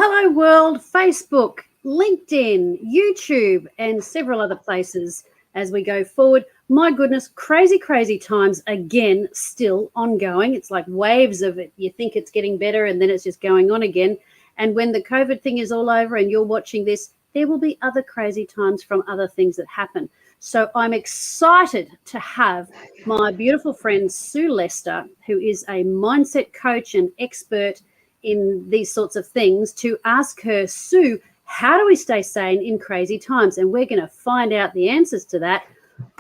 Hello World, Facebook, LinkedIn, YouTube, and several other places as we go forward. My goodness, crazy, crazy times again, still ongoing. It's like waves of it. You think it's getting better and then it's just going on again. And when the COVID thing is all over and you're watching this, there will be other crazy times from other things that happen. So I'm excited to have my beautiful friend Sue Lester, who is a mindset coach and expert in these sorts of things, to ask her, Sue, how do we stay sane in crazy times? And we're going to find out the answers to that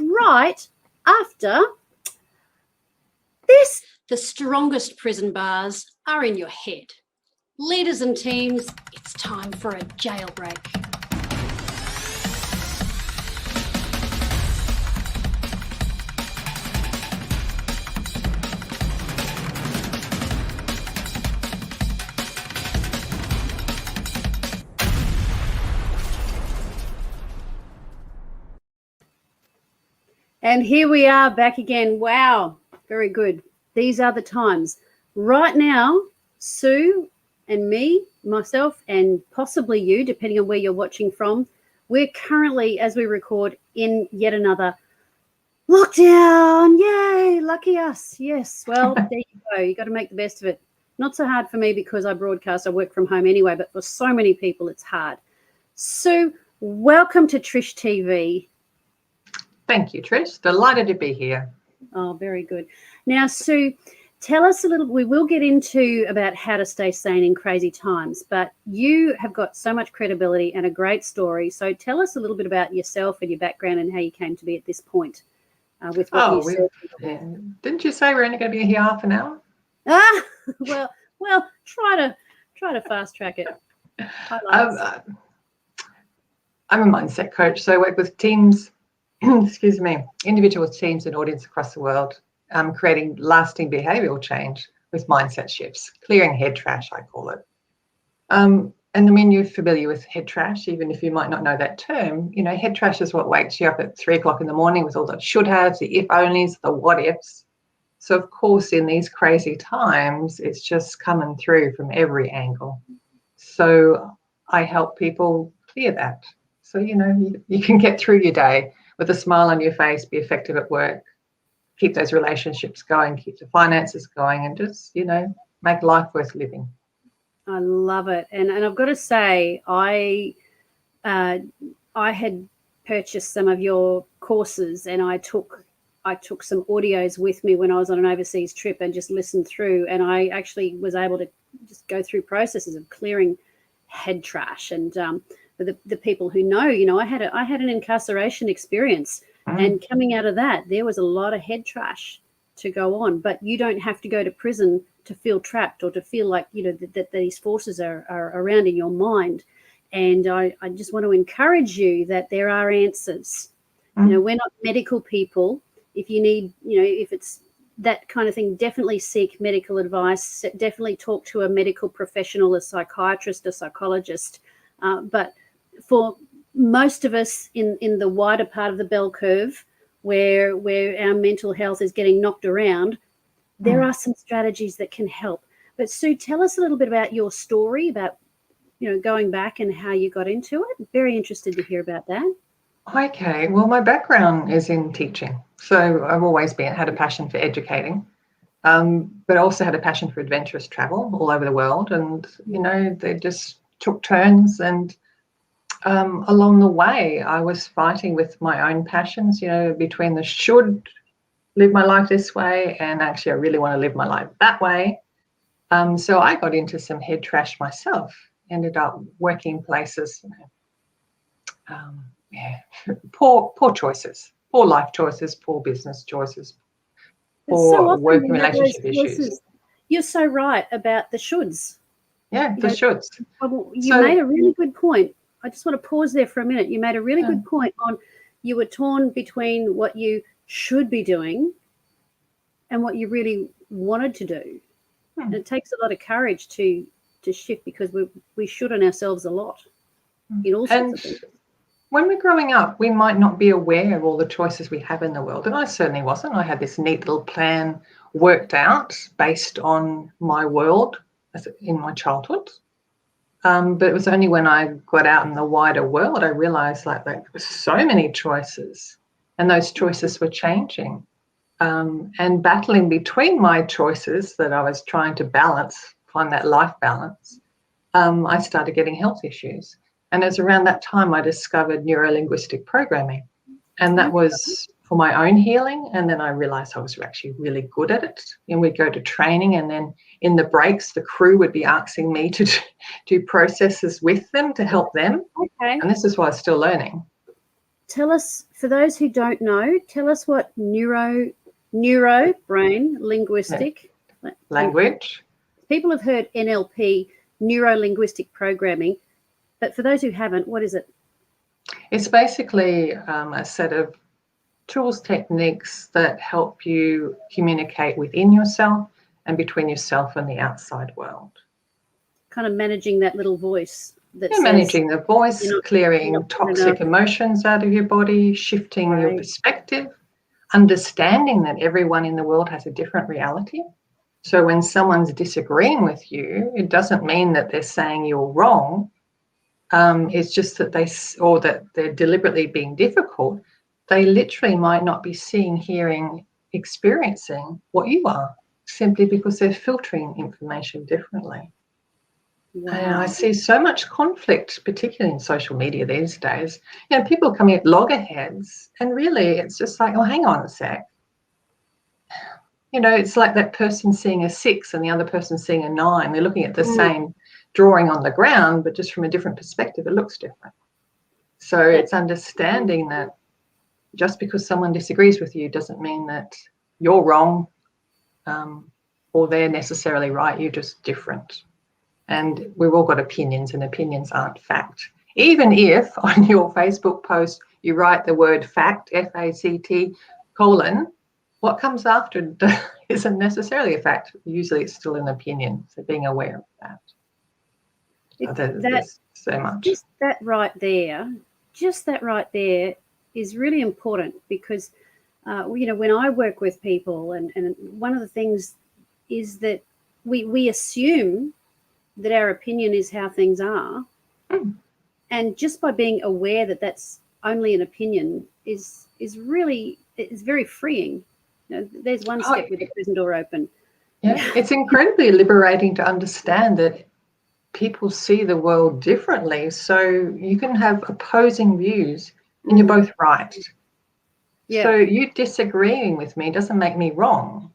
right after this. The strongest prison bars are in your head. Leaders and teams, it's time for a jailbreak. And here we are back again. Wow, very good. These are the times. Right now, Sue and me, myself, and possibly you, depending on where you're watching from, we're currently, as we record, in yet another lockdown. Yay, lucky us. Yes, well, there you go. You got to make the best of it. Not so hard for me because I broadcast, I work from home anyway, but for so many people, it's hard. Sue, welcome to Trish TV. Thank you, Trish. Delighted to be here. Oh, very good. Now, Sue, tell us a little, we will get into about how to stay sane in crazy times, but you have got so much credibility and a great story. So tell us a little bit about yourself and your background and how you came to be at this point with what you said. Didn't you say we're only going to be here half an hour? Well, try to fast track it. I'm a mindset coach, so I work with teams, individuals, teams and audience across the world, creating lasting behavioural change with mindset shifts, clearing head trash, I call it. And I mean, you're familiar with head trash, even if you might not know that term. You know, head trash is what wakes you up at 3 o'clock in the morning with all the should haves, the if onlys, the what ifs. So, of course, in these crazy times, it's just coming through from every angle. So I help people clear that. So, you know, you can get through your day with a smile on your face, be effective at work, keep those relationships going, keep the finances going, and just, you know, make life worth living. I love it. And I've got to say, I had purchased some of your courses and I took some audios with me when I was on an overseas trip and just listened through, and I actually was able to just go through processes of clearing head trash. And for the people who know, you know, I had an incarceration experience, and coming out of that, there was a lot of head trash to go on. But you don't have to go to prison to feel trapped or to feel like, you know, that these forces are around in your mind. And I just want to encourage you that there are answers. You know, we're not medical people. If you need, you know, if it's that kind of thing, definitely seek medical advice. Definitely talk to a medical professional, a psychiatrist, a psychologist. But for most of us in the wider part of the bell curve, where our mental health is getting knocked around, there are some strategies that can help. But Sue, tell us a little bit about your story, about, you know, going back and how you got into it. Very interested to hear about that. Okay, well, my background is in teaching. So I've always had a passion for educating, but also had a passion for adventurous travel all over the world. And, you know, they just took turns. And along the way, I was fighting with my own passions, you know, between the should live my life this way and actually I really want to live my life that way. So I got into some head trash myself, ended up working in places, you know, poor choices, poor life choices, poor business choices, poor work and relationship issues. You're so right about the shoulds. Yeah, the shoulds. You made a really good point. I just want to pause there for a minute. You made a really good point on you were torn between what you should be doing and what you really wanted to do. And it takes a lot of courage to shift, because we should on ourselves a lot in all sorts of things. When we're growing up, we might not be aware of all the choices we have in the world. And I certainly wasn't. I had this neat little plan worked out based on my world in my childhood. But it was only when I got out in the wider world I realized like there were so many choices, and those choices were changing. And battling between my choices that I was trying to balance, find that life balance, I started getting health issues. And it was around that time I discovered neuro-linguistic programming. And that was for my own healing. And then I realized I was actually really good at it. And we'd go to training, and then in the breaks, the crew would be asking me to do processes with them to help them. Okay. And this is why I'm still learning. Tell us, for those who don't know, tell us what brain, linguistic. Language. People have heard NLP, neuro-linguistic programming, but for those who haven't, what is it? It's basically a set of tools, techniques that help you communicate within yourself and between yourself and the outside world. Kind of managing that little voice that You're managing the voice, clearing toxic emotions out of your body, shifting your perspective, understanding that everyone in the world has a different reality. So when someone's disagreeing with you, it doesn't mean that they're saying you're wrong. It's just that they're deliberately being difficult. They literally might not be seeing, hearing, experiencing what you are, simply because they're filtering information differently. Wow. And I see so much conflict, particularly in social media these days. You know, people coming at loggerheads, and really it's just like, oh, hang on a sec. You know, it's like that person seeing a 6 and the other person seeing a 9. They're looking at the same drawing on the ground, but just from a different perspective, it looks different. So it's understanding that just because someone disagrees with you doesn't mean that you're wrong, or they're necessarily right. You're just different. And we've all got opinions, and opinions aren't fact. Even if on your Facebook post you write the word fact, F-A-C-T, what comes after isn't necessarily a fact. Usually it's still an opinion. So being aware of that. There's so much. Just that right there is really important, because, you know, when I work with people, and one of the things is that we assume that our opinion is how things are. And just by being aware that that's only an opinion is very freeing. You know, there's one step with the prison door open. Yeah, it's incredibly liberating to understand that people see the world differently. So you can have opposing views and you're both right. Yeah. So you disagreeing with me doesn't make me wrong.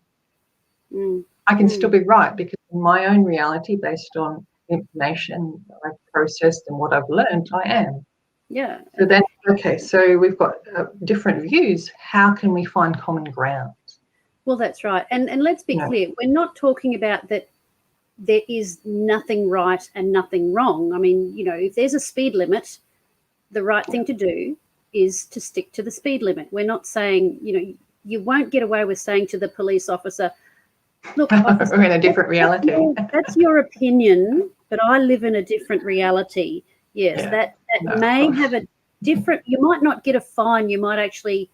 I can still be right, because in my own reality, based on information I've processed and what I've learned, I am. Yeah. So then, okay, so we've got different views. How can we find common ground? Well, that's right. And let's be clear. We're not talking about that there is nothing right and nothing wrong. I mean, you know, if there's a speed limit, the right thing to do is to stick to the speed limit. We're not saying, you know, you won't get away with saying to the police officer, look, officer, we're in a different reality. That's your opinion, but I live in a different reality. Yes, that may have a different, you might not get a fine, you might actually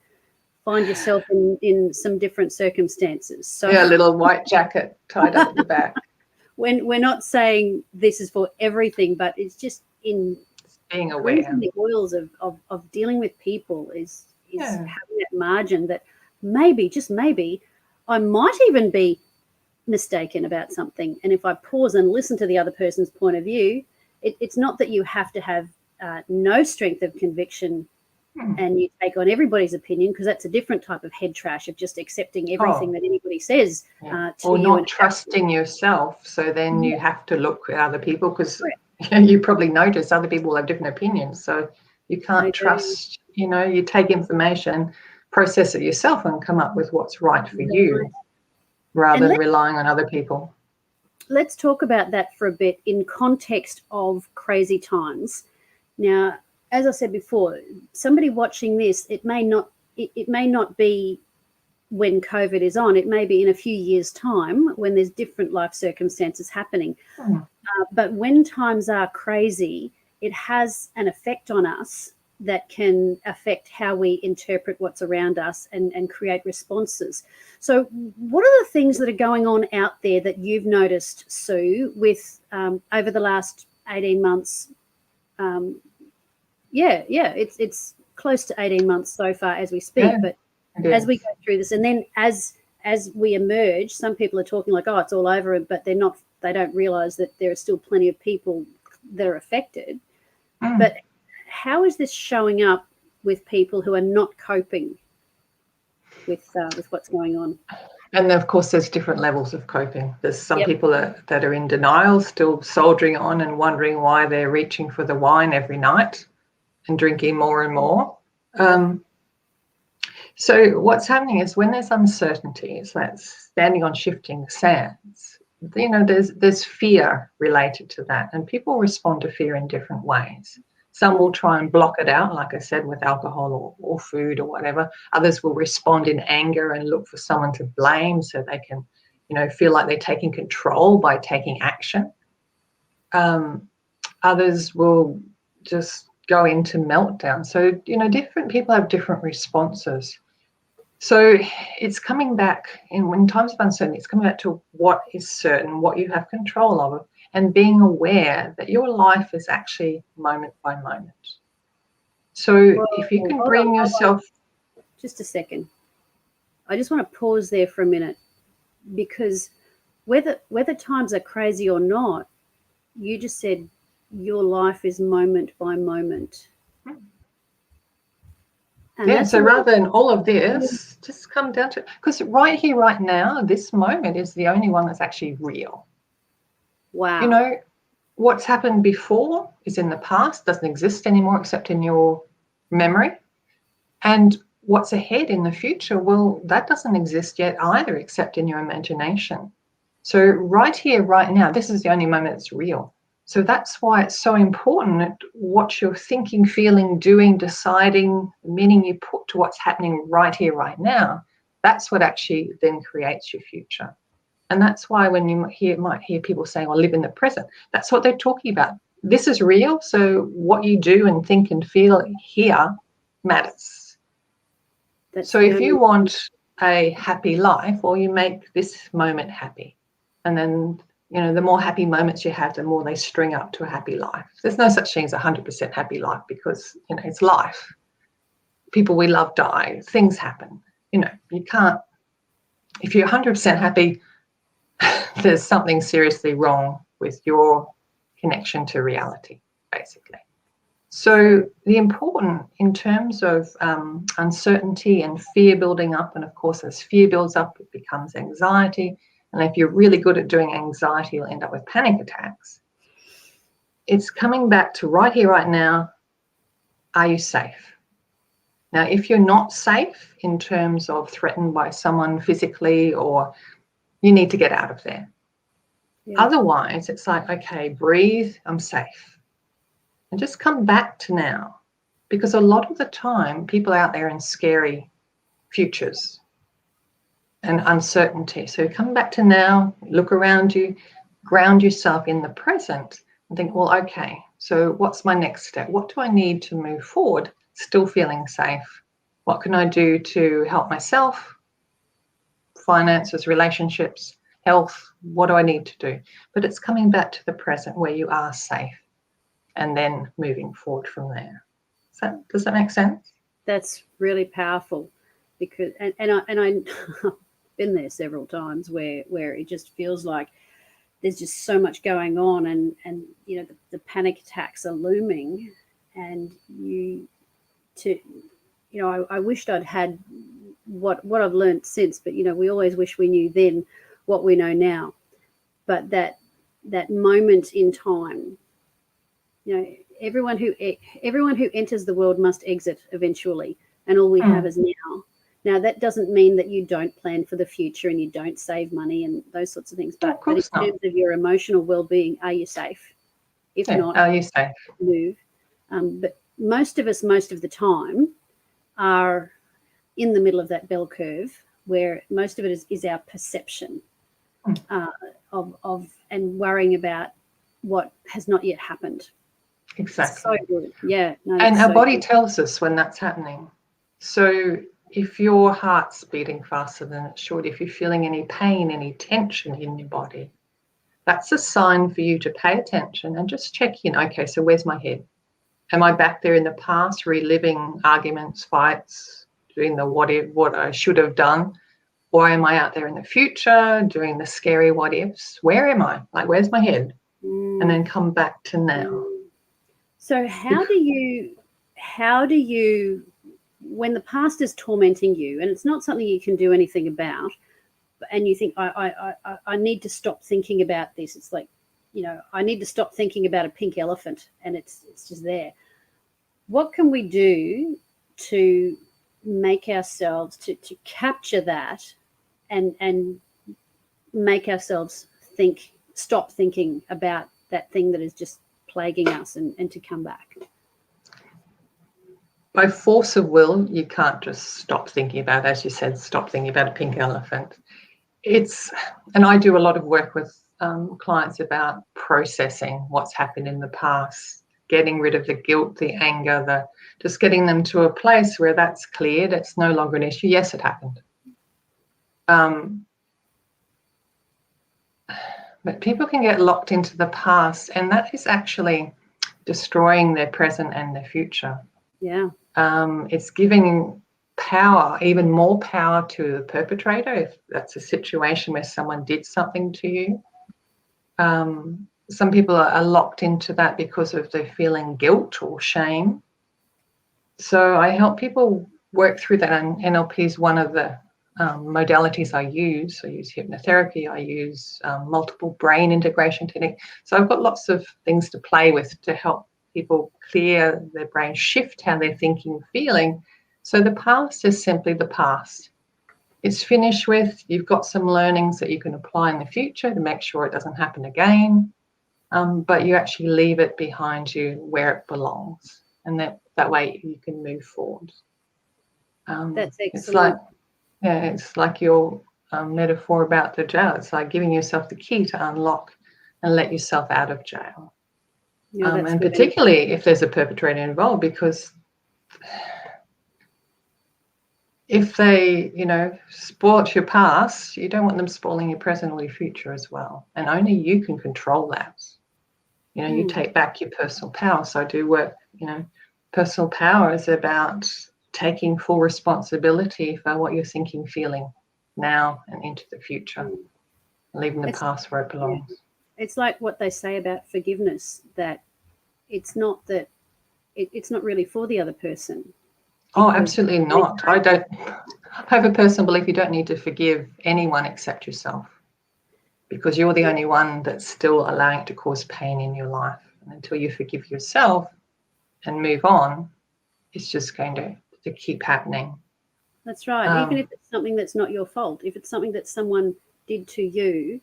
find yourself in some different circumstances. So a little white jacket tied up at the back. When we're not saying this is for everything, but it's just in being aware. The oils of dealing with people is having that margin that maybe, just maybe, I might even be mistaken about something. And if I pause and listen to the other person's point of view, it's not that you have to have no strength of conviction and you take on everybody's opinion, because that's a different type of head trash of just accepting everything that anybody says to or you. Or not trusting yourself. So then you have to look at other people, because you probably notice other people have different opinions. So you can't trust, you know, you take information, process it yourself and come up with what's right for you, rather than relying on other people. Let's talk about that for a bit in context of crazy times. Now, as I said before, somebody watching this, it may not be when COVID is on. It may be in a few years' time when there's different life circumstances happening. But when times are crazy, it has an effect on us that can affect how we interpret what's around us and create responses. So what are the things that are going on out there that you've noticed, Sue, with over the last 18 months. It's close to 18 months so far as we speak. Yeah, but as we go through this, and then as we emerge, some people are talking like, oh, it's all over, but they don't realize that there are still plenty of people that are affected. But how is this showing up with people who are not coping with what's going on? And of course, there's different levels of coping. There's some people that are in denial, still soldiering on and wondering why they're reaching for the wine every night and drinking more and more. So what's happening is when there's uncertainty, it's like standing on shifting sands. You know, there's fear related to that, and people respond to fear in different ways. Some will try and block it out, like I said, with alcohol or food or whatever. Others will respond in anger and look for someone to blame so they can, you know, feel like they're taking control by taking action. Others will just go into meltdown. So, you know, different people have different responses. So it's coming back in times of uncertainty, it's coming back to what is certain, what you have control of, and being aware that your life is actually moment by moment. So if you can bring yourself... Just a second. I just want to pause there for a minute, because whether times are crazy or not, you just said your life is moment by moment. And so rather than all of this, just come down to, because right here, right now, this moment is the only one that's actually real. Wow. You know, what's happened before is in the past, doesn't exist anymore except in your memory. And what's ahead in the future, well, that doesn't exist yet either except in your imagination. So right here, right now, this is the only moment that's real. So that's why it's so important what you're thinking, feeling, doing, deciding, the meaning you put to what's happening right here, right now. That's what actually then creates your future. And that's why when you might hear people saying, well, live in the present, that's what they're talking about. This is real. So what you do and think and feel here matters. So if you want a happy life, well, you make this moment happy. And then, you know, the more happy moments you have, the more they string up to a happy life. There's no such thing as 100% happy life because, you know, it's life. People we love die. Things happen. You know, you can't, if you're 100% happy, there's something seriously wrong with your connection to reality, basically. So the important in terms of uncertainty and fear building up, and of course as fear builds up, it becomes anxiety. And if you're really good at doing anxiety, you'll end up with panic attacks. It's coming back to right here, right now, are you safe? Now, if you're not safe in terms of threatened by someone physically, or you need to get out of there. Yeah. Otherwise, it's like, okay, breathe, I'm safe. And just come back to now. Because a lot of the time, people out there in scary futures and uncertainty. So come back to now, look around you, ground yourself in the present and think, well, okay, so what's my next step? What do I need to move forward, still feeling safe? What can I do to help myself? Finances, relationships, health, what do I need to do? But it's coming back to the present where you are safe and then moving forward from there. Does that make sense? That's really powerful, because I've been there several times where it just feels like there's just so much going on, and you know the panic attacks are looming, and I wished I'd had what I've learned since, but you know we always wish we knew then what we know now. But that moment in time, you know, everyone who enters the world must exit eventually, and all we have is now. Now, that doesn't mean that you don't plan for the future and you don't save money and those sorts of things. But in terms of your emotional well-being, are you safe? If not, are you safe? Move. But most of us, most of the time, are in the middle of that bell curve, where most of it is our perception of and worrying about what has not yet happened. Exactly. So good. Yeah. No, and our body tells us when that's happening. So if your heart's beating faster than it should, if you're feeling any pain, any tension in your body, that's a sign for you to pay attention and just check in. Okay, so where's my head? Am I back there in the past, reliving arguments, fights, doing the what I should have done? Or am I out there in the future doing the scary what ifs? Where am I? Like, where's my head? And then come back to now. So how do you, when the past is tormenting you and it's not something you can do anything about, and you think, I need to stop thinking about this. It's like, I need to stop thinking about a pink elephant, and it's just there. What can we do to make ourselves, to capture that and make ourselves stop thinking about that thing that is just plaguing us, and to come back? By force of will, you can't just stop thinking about, as you said, stop thinking about a pink elephant. And I do a lot of work with clients about processing what's happened in the past, getting rid of the guilt, the anger, just getting them to a place where that's cleared. It's no longer an issue. Yes, it happened. But people can get locked into the past, and that is actually destroying their present and their future. Yeah. It's giving power, even more power, to the perpetrator if that's a situation where someone did something to you. Some people are locked into that because of their feeling guilt or shame. So I help people work through that, and NLP is one of the modalities I use. I use hypnotherapy, I use multiple brain integration technique. So I've got lots of things to play with to help people clear their brain, shift how they're thinking, feeling. So the past is simply the past. It's finished with. You've got some learnings that you can apply in the future to make sure it doesn't happen again. But you actually leave it behind you where it belongs. And that way you can move forward. That's excellent. It's like your metaphor about the jail. It's like giving yourself the key to unlock and let yourself out of jail. Yeah, and particularly if there's a perpetrator involved, because if they, spoilt your past, you don't want them spoiling your present or your future as well. And only you can control that. You take back your personal power. So I do work, personal power is about taking full responsibility for what you're thinking, feeling now and into the future, leaving the past where it belongs. Yeah. It's like what they say about forgiveness, that it's not really for the other person. Oh, absolutely not. I have a personal belief you don't need to forgive anyone except yourself, because you're the only one that's still allowing it to cause pain in your life. And until you forgive yourself and move on, it's just going to keep happening. That's right. Even if it's something that's not your fault, if it's something that someone did to you.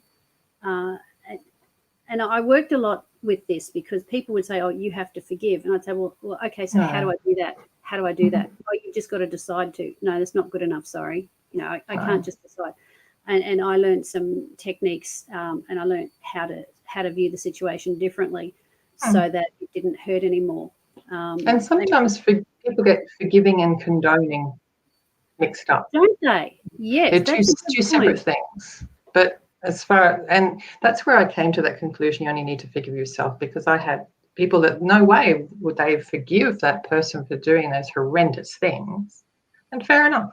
And I worked a lot with this, because people would say, oh, you have to forgive. And I'd say, well okay, so how do I do that? How do I do that? Oh, you've just got to decide to. No, that's not good enough, sorry. I can't just decide. And I learned some techniques, and I learned how to view the situation differently, so that it didn't hurt anymore. And sometimes people get forgiving and condoning mixed up. Don't they? Yes. They're two separate things. But and that's where I came to that conclusion. You only need to forgive yourself, because I had people that no way would they forgive that person for doing those horrendous things. And fair enough.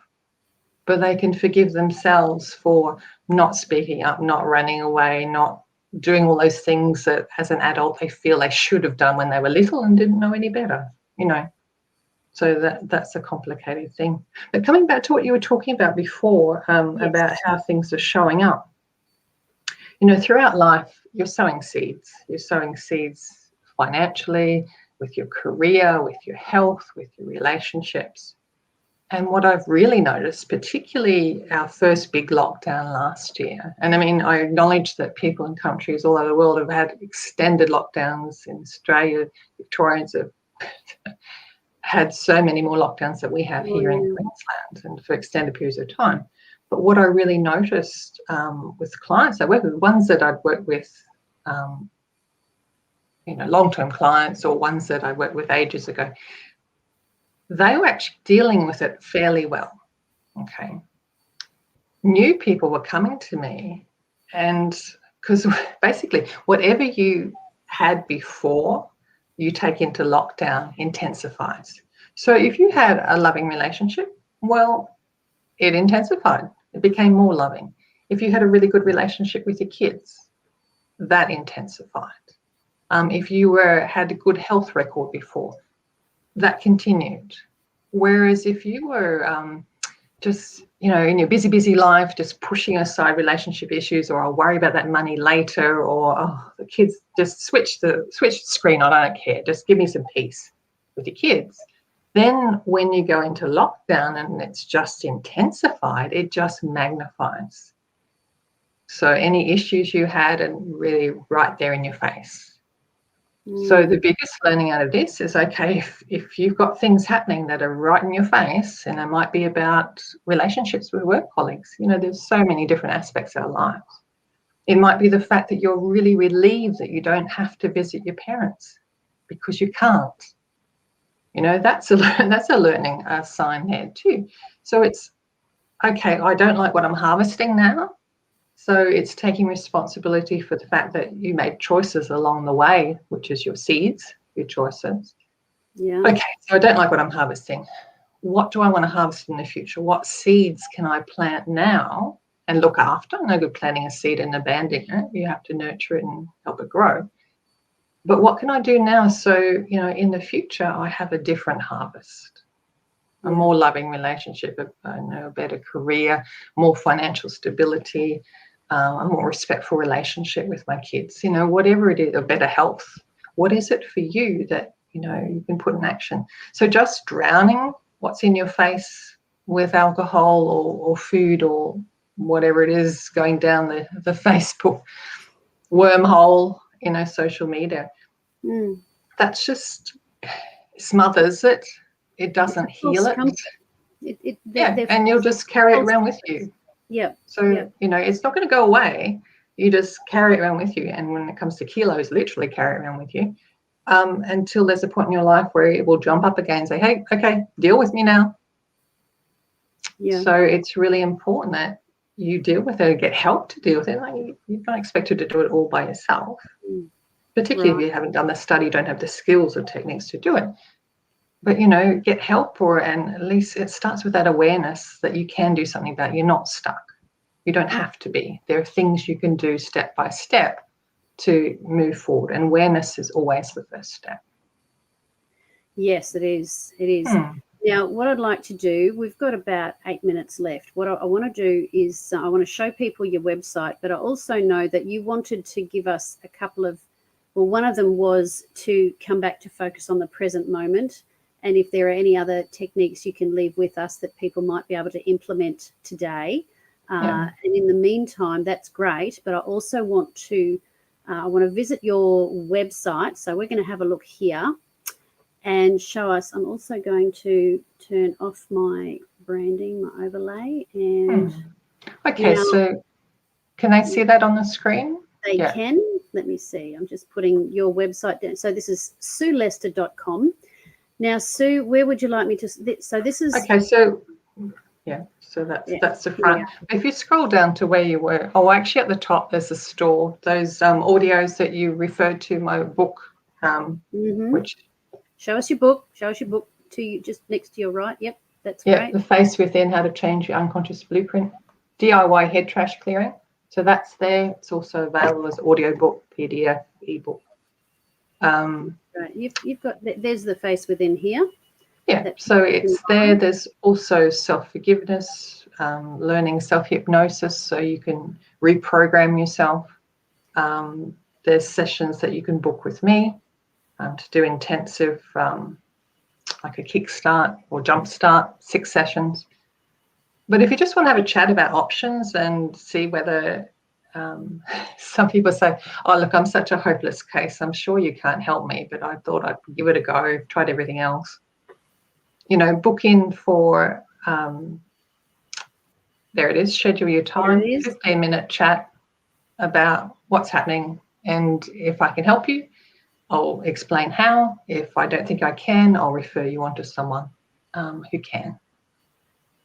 But they can forgive themselves for not speaking up, not running away, not doing all those things that as an adult they feel they should have done when they were little and didn't know any better, So that's a complicated thing. But coming back to what you were talking about before, about how things are showing up. Throughout life, you're sowing seeds. You're sowing seeds financially, with your career, with your health, with your relationships. And what I've really noticed, particularly our first big lockdown last year, and I mean, I acknowledge that people in countries all over the world have had extended lockdowns. In Australia, Victorians have had so many more lockdowns than we have here in Queensland, and for extended periods of time. But what I really noticed with clients I work with, ones that I'd worked with, long-term clients, or ones that I worked with ages ago, they were actually dealing with it fairly well. Okay. New people were coming to me, and because basically whatever you had before you take into lockdown intensifies. So if you had a loving relationship, well, it intensified. It became more loving. If you had a really good relationship with your kids, that intensified. If you had a good health record before, that continued. Whereas if you were just, in your busy life, just pushing aside relationship issues, or I'll worry about that money later, or the kids, just switch the screen on, I don't care, just give me some peace with your kids. Then when you go into lockdown and it's just intensified, it just magnifies. So any issues you had are really right there in your face. So the biggest learning out of this is, okay, if you've got things happening that are right in your face, and it might be about relationships with work colleagues, there's so many different aspects of our lives. It might be the fact that you're really relieved that you don't have to visit your parents because you can't. That's a learning sign there too. So it's, okay, I don't like what I'm harvesting now. So it's taking responsibility for the fact that you made choices along the way, which is your seeds, your choices. Yeah. Okay, so I don't like what I'm harvesting. What do I want to harvest in the future? What seeds can I plant now and look after? No good planting a seed and abandoning it. You have to nurture it and help it grow. But what can I do now so, in the future, I have a different harvest? A more loving relationship, a better career, more financial stability, a more respectful relationship with my kids, whatever it is, or better health. What is it for you that, you can put in action? So just drowning what's in your face with alcohol or food or whatever it is going down the Facebook wormhole, social media, that's just smothers it. It doesn't heal it. And you'll just carry it around with you. Yeah. So, it's not going to go away. You just carry it around with you. And when it comes to kilos, literally carry it around with you until there's a point in your life where it will jump up again and say, hey, okay, deal with me now. Yeah. So it's really important that you deal with it, get help to deal with it. Like, you're not expected to do it all by yourself, particularly if you haven't done the study, don't have the skills or techniques to do it. But, get help for it, and at least it starts with that awareness that you can do something about it. You're not stuck. You don't have to be. There are things you can do step by step to move forward, and awareness is always the first step. Yes, it is. It is. Now, what I'd like to do, we've got about 8 minutes left. What I want to do is I want to show people your website, but I also know that you wanted to give us a couple of, one of them was to come back to focus on the present moment. And if there are any other techniques you can leave with us that people might be able to implement today. And in the meantime, that's great. But I also want to visit your website. So we're going to have a look here and show us. I'm also going to turn off my branding, my overlay. And okay, now, so can they see that on the screen? They can. Let me see. I'm just putting your website down. So this is SueLester.com. Now, Sue, where would you like me to? So this is okay. So so that's the front. If you scroll down to where you were, actually at the top there's a store. Those audios that you referred to, my book, which show us your book. Show us your book to you, just next to your right. Yep, that's great. The Face Within: How to Change Your Unconscious Blueprint, DIY Head Trash Clearing. So that's there. It's also available as audio book, PDF, ebook. Right. You've got, there's the Face Within here. So it's there. There's also self-forgiveness, learning self-hypnosis, so you can reprogram yourself. There's sessions that you can book with me to do intensive, like a kickstart or jumpstart, 6 sessions. But if you just want to have a chat about options and see whether some people say, oh, look, I'm such a hopeless case. I'm sure you can't help me, but I thought I'd give it a go, tried everything else. Book in for, there it is, schedule your time, 15-minute chat about what's happening. And if I can help you, I'll explain how. If I don't think I can, I'll refer you on to someone who can.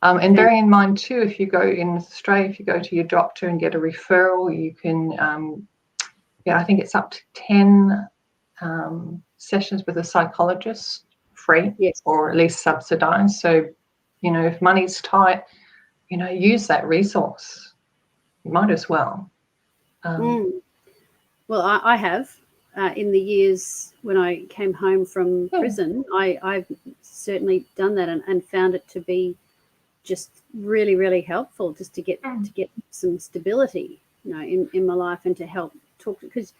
And bearing in mind too, if you go in Australia, if you go to your doctor and get a referral, you can I think it's up to 10 sessions with a psychologist, free, Yes. or at least subsidized. So, if money's tight, use that resource. You might as well. Well, I have. In the years when I came home from prison, I've certainly done that and found it to be just really, really helpful, just to get some stability, in my life, and to help talk, because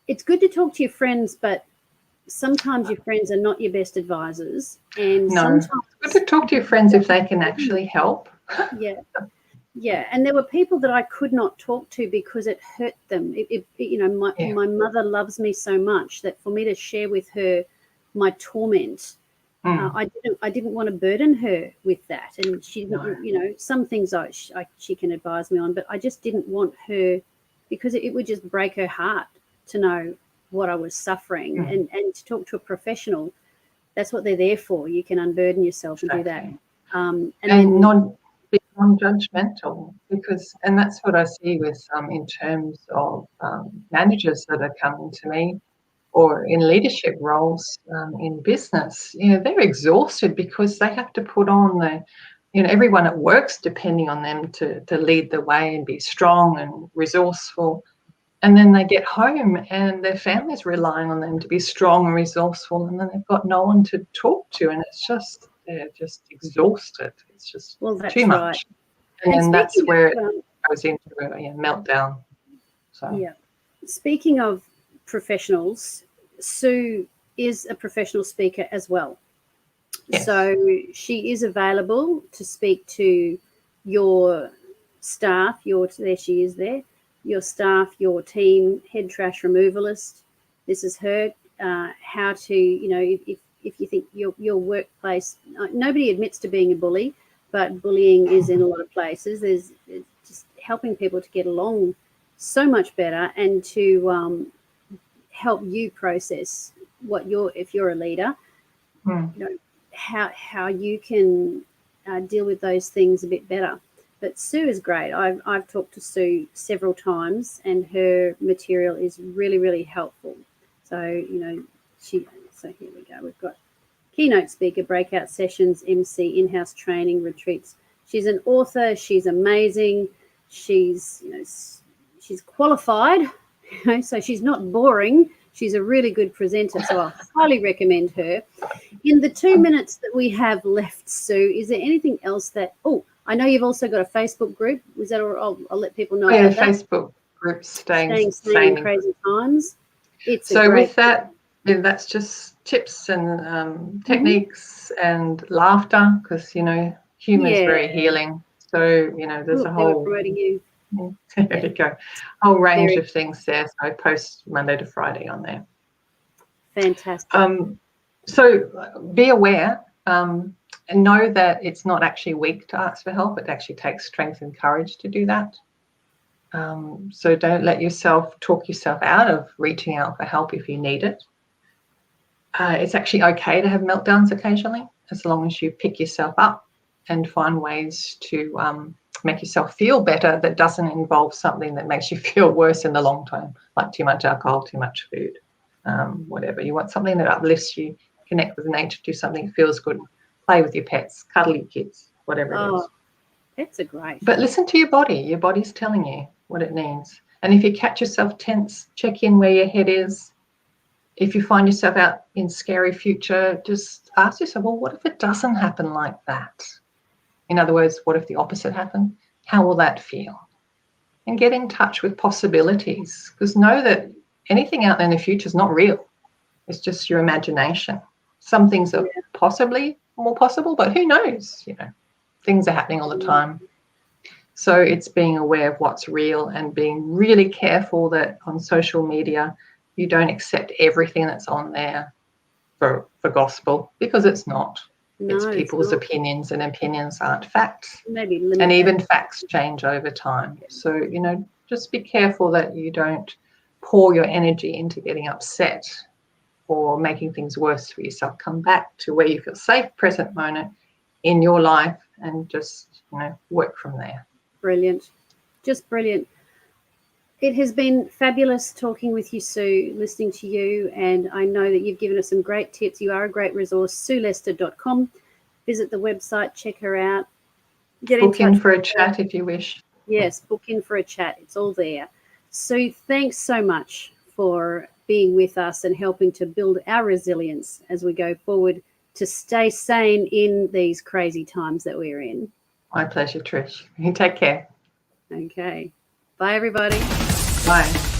it's good to talk to your friends, but sometimes your friends are not your best advisors, and sometimes it's good to talk to your friends if they can actually help. Yeah, and there were people that I could not talk to because it hurt them. My mother loves me so much that for me to share with her my torment, I didn't want to burden her with that. And she, some things she can advise me on, but I just didn't want her, because it would just break her heart to know what I was suffering. And to talk to a professional, that's what they're there for. You can unburden yourself and do that. And then not be non-judgmental, and that's what I see with in terms of managers that are coming to me, or in leadership roles in business. They're exhausted because they have to put on everyone at work's depending on them to lead the way and be strong and resourceful. And then they get home and their family's relying on them to be strong and resourceful, and then they've got no one to talk to, and they're just exhausted. It's just too much. Right. And that's where it goes into a meltdown. So Speaking of professionals, Sue is a professional speaker as well. Yes. So she is available to speak to your staff, there she is there, your staff, your team, head trash removalist. This is her, how to, if you think your workplace, nobody admits to being a bully, but bullying is in a lot of places. There's just helping people to get along so much better, and to help you process if you're a leader, how you can deal with those things a bit better. But Sue is great. I've talked to Sue several times, and her material is really, really helpful. So, so here we go. We've got keynote speaker, breakout sessions, MC, in-house training, retreats. She's an author. She's amazing. She's, she's qualified, so she's not boring. She's a really good presenter, so I highly recommend her. In the 2 minutes that we have left, Sue, is there anything else that, I know you've also got a Facebook group. Was that, or I'll let people know about that. Facebook group, Staying Sane in Crazy Times. With that, that's just tips and techniques and laughter, because, humor is very healing. So, there's a whole... promoting you. There you go. Whole range of things there. So I post Monday to Friday on there. Fantastic. So be aware and know that it's not actually weak to ask for help. It actually takes strength and courage to do that. So don't let yourself talk yourself out of reaching out for help if you need it. It's actually okay to have meltdowns occasionally, as long as you pick yourself up and find ways to make yourself feel better that doesn't involve something that makes you feel worse in the long term, like too much alcohol, too much food, whatever. You want something that uplifts you, connect with nature, do something that feels good, play with your pets, cuddle your kids, whatever it is. That's a great. But listen to your body. Your body's telling you what it needs. And if you catch yourself tense, check in where your head is. If you find yourself out in scary future, just ask yourself, well, what if it doesn't happen like that? In other words, what if the opposite happened? How will that feel? And get in touch with possibilities, because know that anything out there in the future is not real. It's just your imagination. Some things are possibly more possible, but who knows? Things are happening all the time. So it's being aware of what's real and being really careful that on social media you don't accept everything that's on there for gospel, because it's not. No, it's people's opinions, and opinions aren't facts. And even facts change over time. So, just be careful that you don't pour your energy into getting upset or making things worse for yourself. Come back to where you feel safe, present moment in your life, and just, work from there. Brilliant. Just brilliant. It has been fabulous talking with you, Sue, listening to you, and I know that you've given us some great tips. You are a great resource. SueLester.com. Visit the website, check her out. Get in Book in touch for a with her. chat if you wish. Yes, book in for a chat. It's all there. Sue, thanks so much for being with us and helping to build our resilience as we go forward to stay sane in these crazy times that we're in. My pleasure, Trish. You take care. Okay. Bye, everybody. Bye.